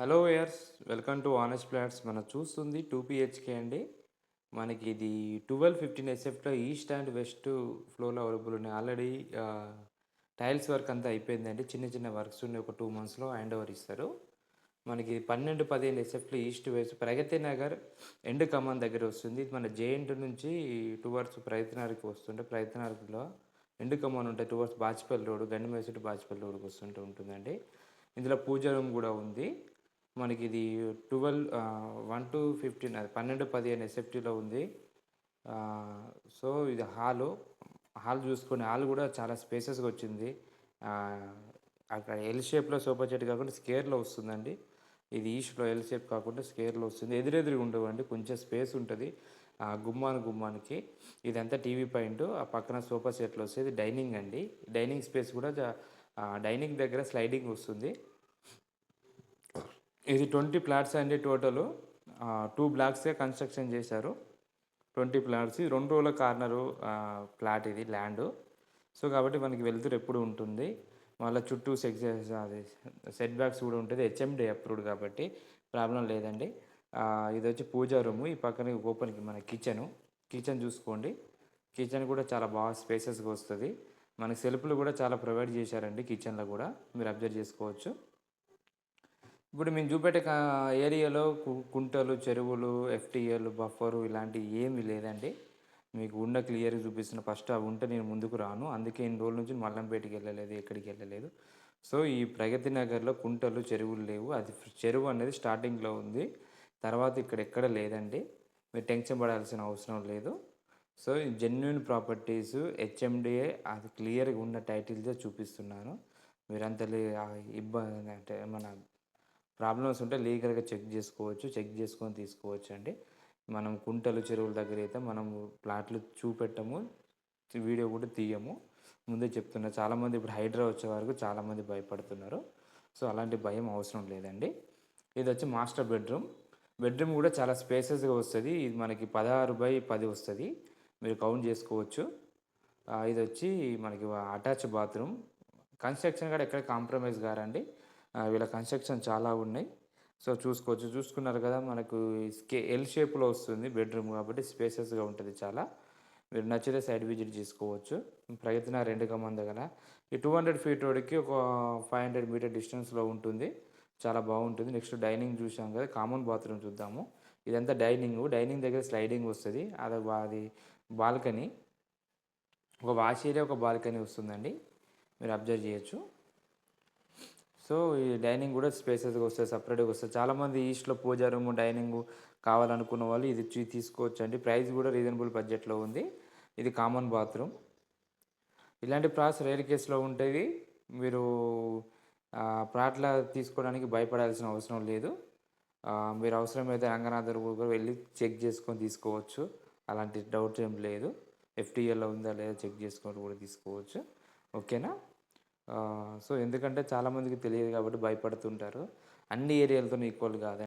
Hello years welcome to honest flats. మనం చూస్తుంది 2 BHK అండి. మనకి ఇది 1215 ఎస్ఎఫ్లో ఈస్ట్ అండ్ వెస్ట్ ఫ్లోర్లో అవైలబుల్ ఉన్నాయి. ఆల్రెడీ టైల్స్ వర్క్ అంతా అయిపోయిందండి. చిన్న చిన్న వర్క్స్ ఉన్నాయి. ఒక 2 monthsలో హ్యాండ్ ఓవర్ ఇస్తారు. మనకి 1215 ఎస్ఎఫ్లో east west Pragathi Nagar end కమాన్ దగ్గర వస్తుంది. ఇది మన జేఎన్టీ నుంచి టువర్డ్స్ ప్రగతి నగర్కి వస్తుంటే ప్రగతి నగర్లో ఎండ్ కమాన్ ఉంటాయి. టువర్డ్స్ బాచిపల్లి రోడ్ గండిమేసటి బాచిపల్లి రోడ్కి వస్తుంటే ఉంటుందండి. ఇందులో పూజ రూమ్ కూడా ఉంది. మనకి ఇది 1 to 15 అది 12-15 ఎస్ఎఫ్టీలో ఉంది. సో ఇది హాల్ చూసుకొని హాల్ కూడా చాలా స్పేసెస్గా వచ్చింది. అక్కడ ఎల్ షేప్లో సోఫా సెట్ కాకుండా స్క్వేర్లో వస్తుందండి. ఇది ఈస్ట్లో ఎల్ షేప్ కాకుండా స్క్వేర్లో వస్తుంది. ఎదురెదురుగా ఉండవండి, కొంచెం స్పేస్ ఉంటుంది గుమ్మానికి. ఇదంతా టీవీ పాయింట్. ఆ పక్కన సోఫా సెట్లు వస్తుంది. డైనింగ్ అండి. డైనింగ్ స్పేస్ కూడా డైనింగ్ దగ్గర స్లైడింగ్ వస్తుంది. ఇది 20 ప్లాట్స్ అండి టోటల్. 2 బ్లాక్స్గా కన్స్ట్రక్షన్ చేశారు. 20 ప్లాట్స్. ఇది 2 రోల కార్నరు ప్లాట్, ఇది ల్యాండ్. సో కాబట్టి మనకి వెళ్తురు ఎప్పుడు ఉంటుంది. మళ్ళీ చుట్టూ సెట్ బ్యాక్స్ కూడా ఉంటుంది. హెచ్ఎండి అప్రూవ్డ్ కాబట్టి ప్రాబ్లం లేదండి. ఇది వచ్చి పూజా రూము. ఈ పక్కన ఓపెన్కి మన కిచెన్ చూసుకోండి. కిచెన్ కూడా చాలా బాగా స్పేసెస్గా వస్తుంది. మనకి సెల్ఫ్లు కూడా చాలా ప్రొవైడ్ చేశారండి కిచెన్లో కూడా, మీరు అబ్జర్వ్ చేసుకోవచ్చు. ఇప్పుడు మేము చూపెట్టే ఏరియాలో కుంటలు, చెరువులు, ఎఫ్టీఎల్, బఫరు ఇలాంటివి ఏమీ లేదండి. మీకు ఉన్న క్లియర్గా చూపిస్తున్న. ఫస్ట్ అవి ఉంటే నేను ముందుకు రాను. అందుకే ఇన్ని రోజుల నుంచి మల్లంపేటకి వెళ్ళలేదు, ఎక్కడికి వెళ్ళలేదు. సో ఈ ప్రగతి నగర్లో కుంటలు, చెరువులు లేవు. అది చెరువు అనేది స్టార్టింగ్లో ఉంది. తర్వాత ఇక్కడ ఎక్కడ లేదండి. మీరు టెన్షన్ పడాల్సిన అవసరం లేదు. సో ఈ జెన్యున్ ప్రాపర్టీస్ హెచ్ఎండిఏ అది క్లియర్గా ఉన్న టైటిల్తో చూపిస్తున్నాను. మీరంతా ఇబ్బంది అంటే మన ప్రాబ్లమ్స్ ఉంటే లీగల్గా చెక్ చేసుకొని తీసుకోవచ్చు అండి. మనం కుంటలు, చెరువుల దగ్గర అయితే మనం ప్లాట్లు చూపెట్టము, వీడియో కూడా తీయము. ముందే చెప్తున్నా. చాలామంది ఇప్పుడు హైడ్రా వచ్చే వరకు చాలామంది భయపడుతున్నారు. సో అలాంటి భయం అవసరం లేదండి. ఇది వచ్చి మాస్టర్ బెడ్రూమ్ కూడా చాలా స్పేసెస్గా వస్తుంది. ఇది మనకి 16x10 వస్తుంది. మీరు కౌంట్ చేసుకోవచ్చు. ఇది వచ్చి మనకి అటాచ్ బాత్రూమ్. కన్స్ట్రక్షన్ కూడా ఎక్కడ కాంప్రమైజ్ కారండి. వీళ్ళ కన్స్ట్రక్షన్ చాలా ఉన్నాయి. సో చూసుకోవచ్చు. చూసుకున్నారు కదా, మనకు ఎల్ షేప్లో వస్తుంది బెడ్రూమ్ కాబట్టి స్పేసెస్గా ఉంటుంది చాలా. మీరు నచ్చితే సైడ్ విజిట్ చేసుకోవచ్చు. ప్రగతి నగర్ రెండు కమాన్ దగ్గర ఈ 200 ఫీట్ రోడ్కి ఒక 500 మీటర్ డిస్టెన్స్లో ఉంటుంది. చాలా బాగుంటుంది. నెక్స్ట్ డైనింగ్ చూసాం కదా, కామన్ బాత్రూమ్ చూద్దాము. ఇదంతా డైనింగ్ దగ్గర స్లైడింగ్ వస్తుంది. అది బాల్కనీ, ఒక వాష్ ఏరియా, ఒక బాల్కనీ వస్తుందండి. మీరు అబ్జర్వ్ చేయొచ్చు. సో ఈ డైనింగ్ కూడా స్పేసెస్గా వస్తుంది, సపరేట్గా వస్తుంది. చాలామంది ఈస్ట్లో పూజా రూమ్, డైనింగ్ కావాలనుకున్న వాళ్ళు ఇది తీసుకోవచ్చు అండి. ప్రైస్ కూడా రీజనబుల్ బడ్జెట్లో ఉంది. ఇది కామన్ బాత్రూమ్. ఇలాంటి ప్లాట్స్ రేర్ కేసులో ఉంటుంది. మీరు ప్లాట్ల తీసుకోవడానికి భయపడాల్సిన అవసరం లేదు. మీరు అవసరమైతే రంగనాథర్ కూడా వెళ్ళి చెక్ చేసుకొని తీసుకోవచ్చు. అలాంటి డౌట్ ఏం లేదు. ఎఫ్టీఎల్లో ఉందా లేదా చెక్ చేసుకొని కూడా తీసుకోవచ్చు. ఓకేనా? సో ఎందుకంటే చాలామందికి తెలియదు కాబట్టి భయపడుతుంటారు. అన్ని ఏరియాలతో ఈక్వల్ కాదు.